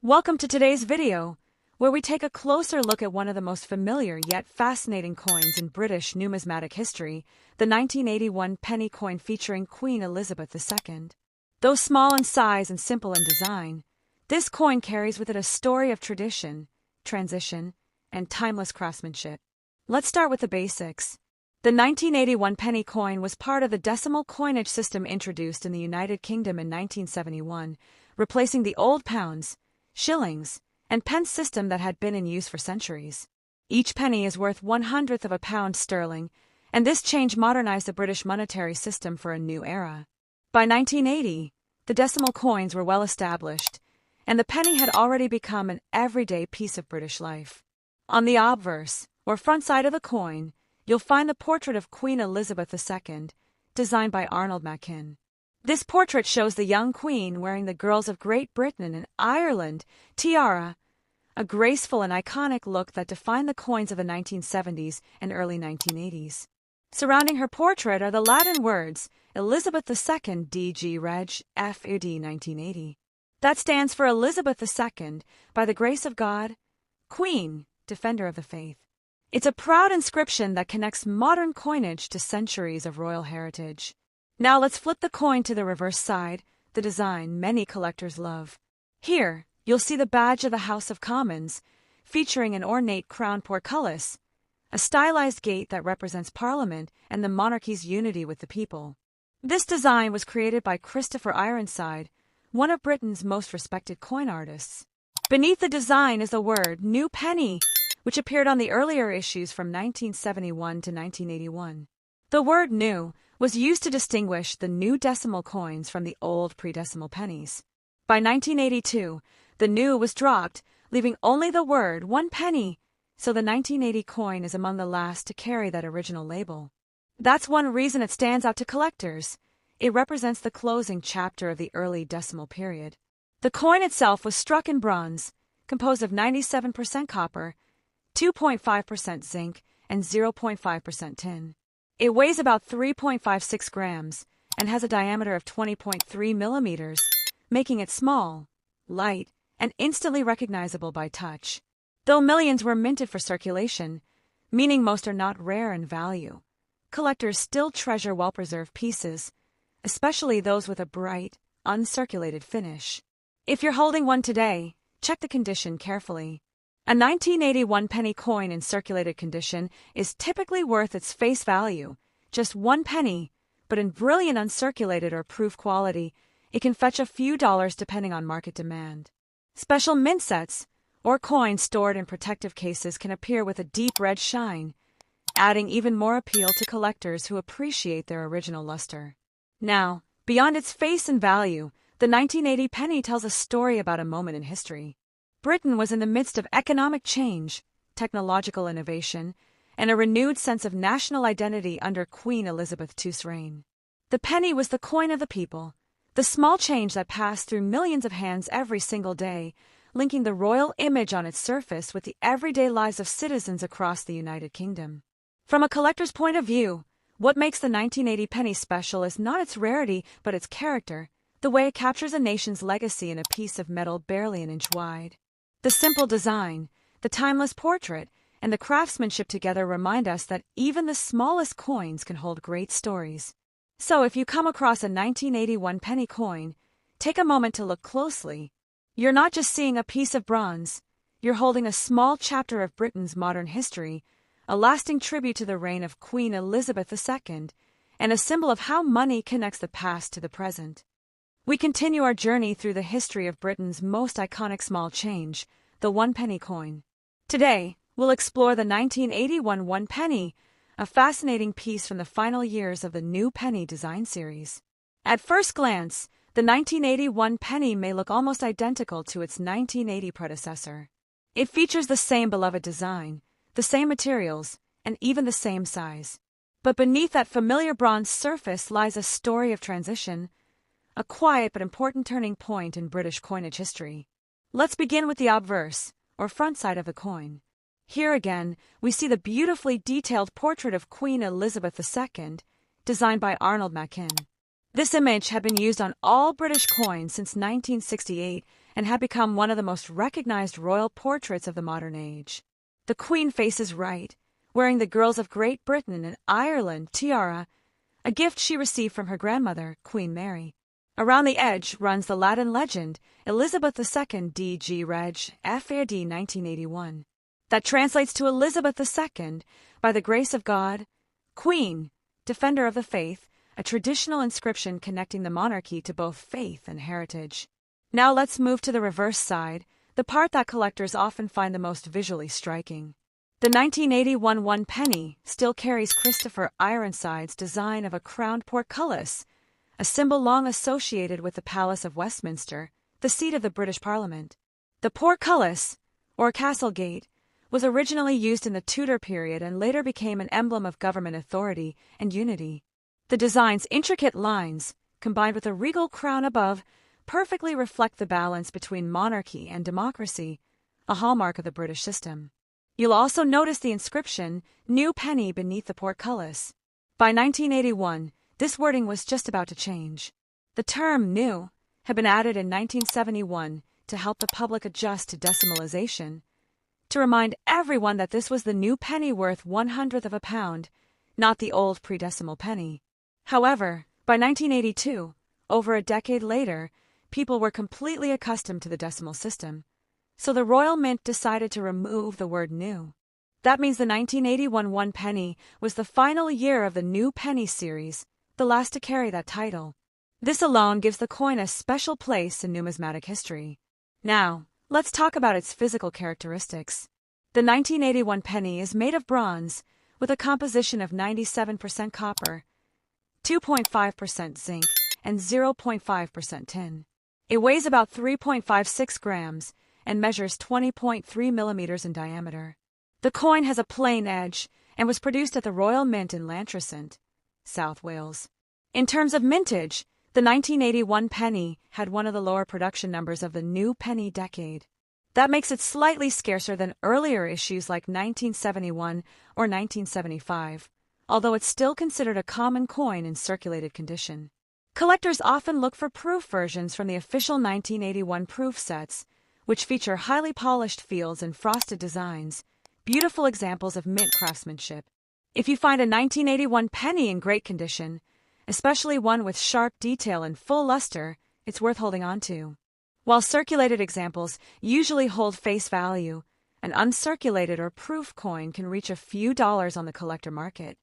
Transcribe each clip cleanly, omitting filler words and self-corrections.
Welcome to today's video, where we take a closer look at one of the most familiar yet fascinating coins in British numismatic history, the 1981 penny coin featuring Queen Elizabeth II. Though small in size and simple in design, this coin carries with it a story of tradition, transition, and timeless craftsmanship. Let's start with the basics. The 1981 penny coin was part of the decimal coinage system introduced in the United Kingdom in 1971, replacing the old pounds, shillings, and pence system that had been in use for centuries. Each penny is worth 1/100th of a pound sterling, and this change modernized the British monetary system for a new era. By 1980, the decimal coins were well established, and the penny had already become an everyday piece of British life. On the obverse, or front side of the coin, you'll find the portrait of Queen Elizabeth II, designed by Arnold Machin. This portrait shows the young queen wearing the Girls of Great Britain and Ireland tiara, a graceful and iconic look that defined the coins of the 1970s and early 1980s. Surrounding her portrait are the Latin words Elizabeth II DG Reg FUD 1980. That stands for Elizabeth II, by the grace of God, Queen, Defender of the Faith. It's a proud inscription that connects modern coinage to centuries of royal heritage. Now let's flip the coin to the reverse side, the design many collectors love. Here, you'll see the badge of the House of Commons, featuring an ornate crown portcullis, a stylized gate that represents Parliament and the monarchy's unity with the people. This design was created by Christopher Ironside, one of Britain's most respected coin artists. Beneath the design is the word New Penny, which appeared on the earlier issues from 1971 to 1981. The word new was used to distinguish the new decimal coins from the old pre-decimal pennies. By 1982, the new was dropped, leaving only the word 1 penny, so the 1980 coin is among the last to carry that original label. That's one reason it stands out to collectors. It represents the closing chapter of the early decimal period. The coin itself was struck in bronze, composed of 97% copper, 2.5% zinc, and 0.5% tin. It weighs about 3.56 grams and has a diameter of 20.3 millimeters, making it small, light, and instantly recognizable by touch. Though millions were minted for circulation, meaning most are not rare in value, collectors still treasure well-preserved pieces, especially those with a bright, uncirculated finish. If you're holding one today, check the condition carefully. A 1981 penny coin in circulated condition is typically worth its face value, just 1 penny, but in brilliant uncirculated or proof quality, it can fetch a few dollars depending on market demand. Special mint sets, or coins stored in protective cases, can appear with a deep red shine, adding even more appeal to collectors who appreciate their original luster. Now, beyond its face and value, the 1980 penny tells a story about a moment in history. Britain was in the midst of economic change, technological innovation, and a renewed sense of national identity under Queen Elizabeth II's reign. The penny was the coin of the people, the small change that passed through millions of hands every single day, linking the royal image on its surface with the everyday lives of citizens across the United Kingdom. From a collector's point of view, what makes the 1980 penny special is not its rarity, but its character, the way it captures a nation's legacy in a piece of metal barely an inch wide. The simple design, the timeless portrait, and the craftsmanship together remind us that even the smallest coins can hold great stories. So if you come across a 1981 penny coin, take a moment to look closely. You're not just seeing a piece of bronze, you're holding a small chapter of Britain's modern history, a lasting tribute to the reign of Queen Elizabeth II, and a symbol of how money connects the past to the present. We continue our journey through the history of Britain's most iconic small change, the 1 penny coin. Today, we'll explore the 1981 1 penny, a fascinating piece from the final years of the New Penny design series. At first glance, the 1981 penny may look almost identical to its 1980 predecessor. It features the same beloved design, the same materials, and even the same size. But beneath that familiar bronze surface lies a story of transition, a quiet but important turning point in British coinage history. Let's begin with the obverse, or front side of the coin. Here again, we see the beautifully detailed portrait of Queen Elizabeth II, designed by Arnold Machin. This image had been used on all British coins since 1968 and had become one of the most recognized royal portraits of the modern age. The Queen faces right, wearing the Girls of Great Britain and Ireland tiara, a gift she received from her grandmother, Queen Mary. Around the edge runs the Latin legend, Elizabeth II D.G. Reg. F.A.D. 1981. That translates to Elizabeth II, by the grace of God, Queen, Defender of the Faith, a traditional inscription connecting the monarchy to both faith and heritage. Now let's move to the reverse side, the part that collectors often find the most visually striking. The 1981 one penny still carries Christopher Ironside's design of a crowned portcullis, a symbol long associated with the Palace of Westminster, the seat of the British Parliament. The portcullis, or castle gate, was originally used in the Tudor period and later became an emblem of government authority and unity. The design's intricate lines, combined with a regal crown above, perfectly reflect the balance between monarchy and democracy, a hallmark of the British system. You'll also notice the inscription, New Penny, beneath the portcullis. By 1981, this wording was just about to change. The term new had been added in 1971 to help the public adjust to decimalization, to remind everyone that this was the new penny worth 1/100th of a pound, not the old pre-decimal penny. However, by 1982, over a decade later, people were completely accustomed to the decimal system, so the Royal Mint decided to remove the word new. That means the 1981 one penny was the final year of the New Penny series, the last to carry that title. This alone gives the coin a special place in numismatic history. Now, let's talk about its physical characteristics. The 1981 penny is made of bronze, with a composition of 97% copper, 2.5% zinc, and 0.5% tin. It weighs about 3.56 grams and measures 20.3 millimeters in diameter. The coin has a plain edge and was produced at the Royal Mint in Llantrisant, South Wales. In terms of mintage, the 1981 penny had one of the lower production numbers of the new penny decade. That makes it slightly scarcer than earlier issues like 1971 or 1975, although it's still considered a common coin in circulated condition. Collectors often look for proof versions from the official 1981 proof sets, which feature highly polished fields and frosted designs, beautiful examples of mint craftsmanship. If you find a 1981 penny in great condition, especially one with sharp detail and full luster, it's worth holding on to. While circulated examples usually hold face value, an uncirculated or proof coin can reach a few dollars on the collector market.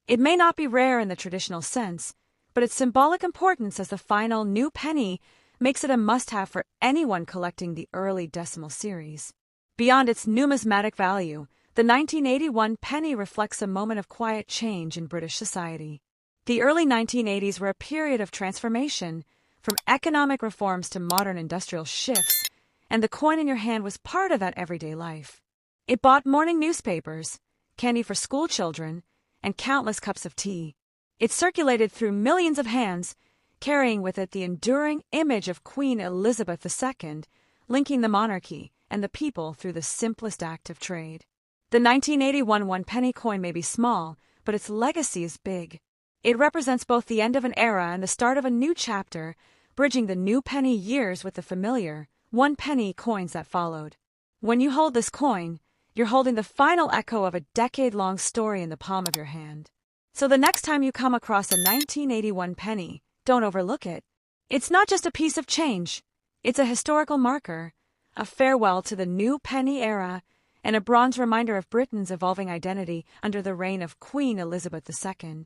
It may not be rare in the traditional sense, but its symbolic importance as the final new penny makes it a must-have for anyone collecting the early decimal series. Beyond its numismatic value, the 1981 penny reflects a moment of quiet change in British society. The early 1980s were a period of transformation, from economic reforms to modern industrial shifts, and the coin in your hand was part of that everyday life. It bought morning newspapers, candy for school children, and countless cups of tea. It circulated through millions of hands, carrying with it the enduring image of Queen Elizabeth II, linking the monarchy and the people through the simplest act of trade. The 1981 one penny coin may be small, but its legacy is big. It represents both the end of an era and the start of a new chapter, bridging the new penny years with the familiar one penny coins that followed. When you hold this coin, you're holding the final echo of a decade-long story in the palm of your hand. So the next time you come across a 1981 penny, don't overlook it. It's not just a piece of change. It's a historical marker, a farewell to the new penny era, and a bronze reminder of Britain's evolving identity under the reign of Queen Elizabeth II.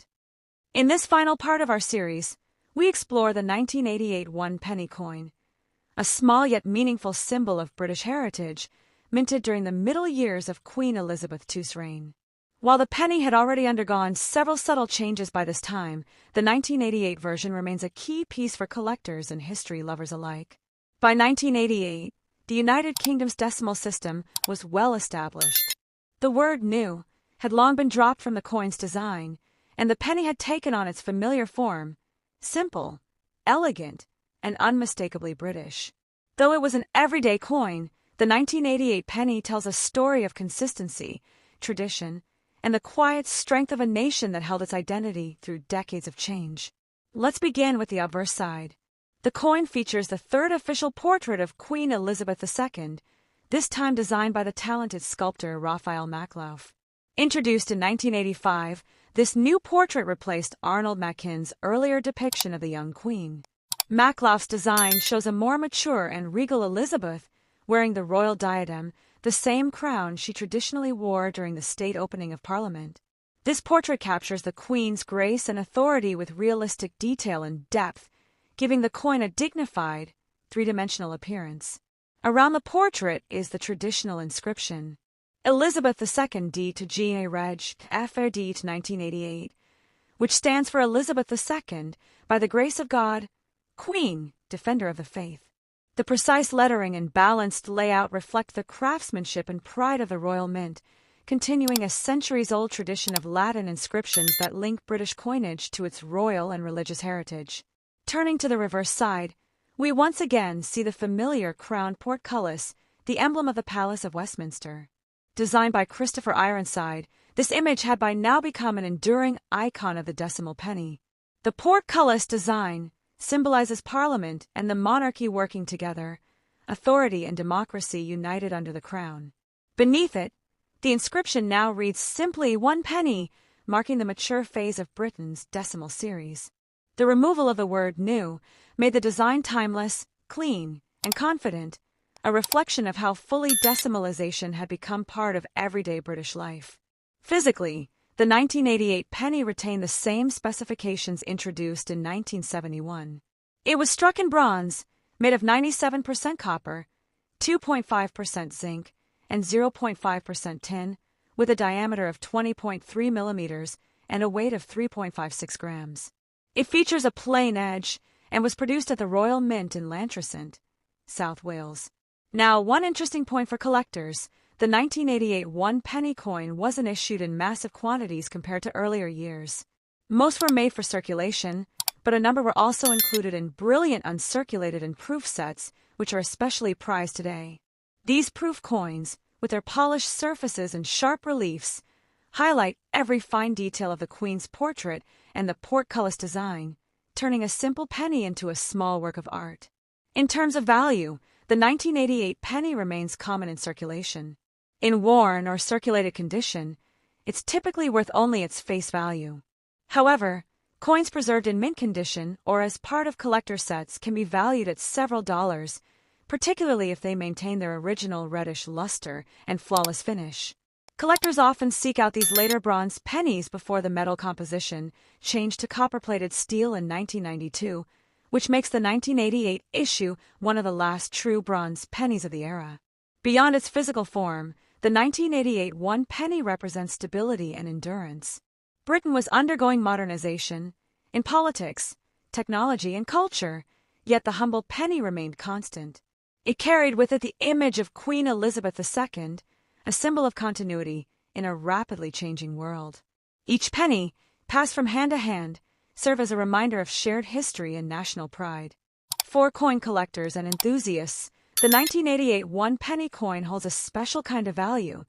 In this final part of our series, we explore the 1988 one penny coin, a small yet meaningful symbol of British heritage, minted during the middle years of Queen Elizabeth II's reign. While the penny had already undergone several subtle changes by this time, the 1988 version remains a key piece for collectors and history lovers alike. By 1988, the United Kingdom's decimal system was well established. The word new had long been dropped from the coin's design, and the penny had taken on its familiar form, simple, elegant, and unmistakably British. Though it was an everyday coin, the 1988 penny tells a story of consistency, tradition, and the quiet strength of a nation that held its identity through decades of change. Let's begin with the obverse side. The coin features the third official portrait of Queen Elizabeth II, this time designed by the talented sculptor Raphael Maklauf. Introduced in 1985, this new portrait replaced Arnold Machin's earlier depiction of the young queen. Maklauf's design shows a more mature and regal Elizabeth wearing the royal diadem, the same crown she traditionally wore during the state opening of Parliament. This portrait captures the Queen's grace and authority with realistic detail and depth, giving the coin a dignified, three-dimensional appearance. Around the portrait is the traditional inscription, Elizabeth II D to G. Reg. FRD to 1988, which stands for Elizabeth II, by the grace of God, Queen, Defender of the Faith. The precise lettering and balanced layout reflect the craftsmanship and pride of the Royal Mint, continuing a centuries-old tradition of Latin inscriptions that link British coinage to its royal and religious heritage. Turning to the reverse side, we once again see the familiar crowned portcullis, the emblem of the Palace of Westminster. Designed by Christopher Ironside, this image had by now become an enduring icon of the decimal penny. The portcullis design symbolizes Parliament and the monarchy working together, authority and democracy united under the crown. Beneath it, the inscription now reads simply 1 penny, marking the mature phase of Britain's decimal series. The removal of the word new made the design timeless, clean, and confident, a reflection of how fully decimalization had become part of everyday British life. Physically, the 1988 penny retained the same specifications introduced in 1971. It was struck in bronze, made of 97% copper, 2.5% zinc, and 0.5% tin, with a diameter of 20.3 millimeters and a weight of 3.56 grams. It features a plain edge and was produced at the Royal Mint in Llantrisant, South Wales. Now, one interesting point for collectors: the 1988 1 penny coin wasn't issued in massive quantities compared to earlier years. Most were made for circulation, but a number were also included in brilliant uncirculated and proof sets, which are especially prized today. These proof coins, with their polished surfaces and sharp reliefs, highlight every fine detail of the Queen's portrait and the portcullis design, turning a simple penny into a small work of art. In terms of value, the 1988 penny remains common in circulation. In worn or circulated condition, it's typically worth only its face value. However, coins preserved in mint condition or as part of collector sets can be valued at several dollars, particularly if they maintain their original reddish luster and flawless finish. Collectors often seek out these later bronze pennies before the metal composition changed to copper-plated steel in 1992, which makes the 1988 issue one of the last true bronze pennies of the era. Beyond its physical form, the 1988 1 penny represents stability and endurance. Britain was undergoing modernization in politics, technology, and culture, yet the humble penny remained constant. It carried with it the image of Queen Elizabeth II, a symbol of continuity in a rapidly changing world. Each penny, passed from hand to hand, serve as a reminder of shared history and national pride. For coin collectors and enthusiasts, the 1988 1 penny coin holds a special kind of value,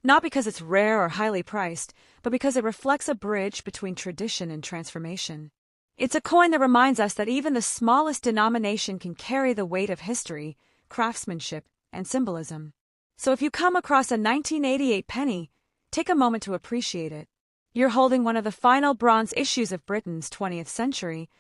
not because it's rare or highly priced, but because it reflects a bridge between tradition and transformation. It's a coin that reminds us that even the smallest denomination can carry the weight of history, craftsmanship, and symbolism. So if you come across a 1988 penny, take a moment to appreciate it. You're holding one of the final bronze issues of Britain's 20th century,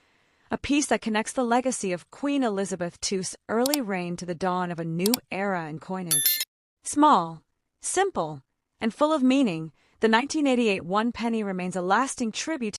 a piece that connects the legacy of Queen Elizabeth II's early reign to the dawn of a new era in coinage. Small, simple, and full of meaning, the 1988 1 penny remains a lasting tribute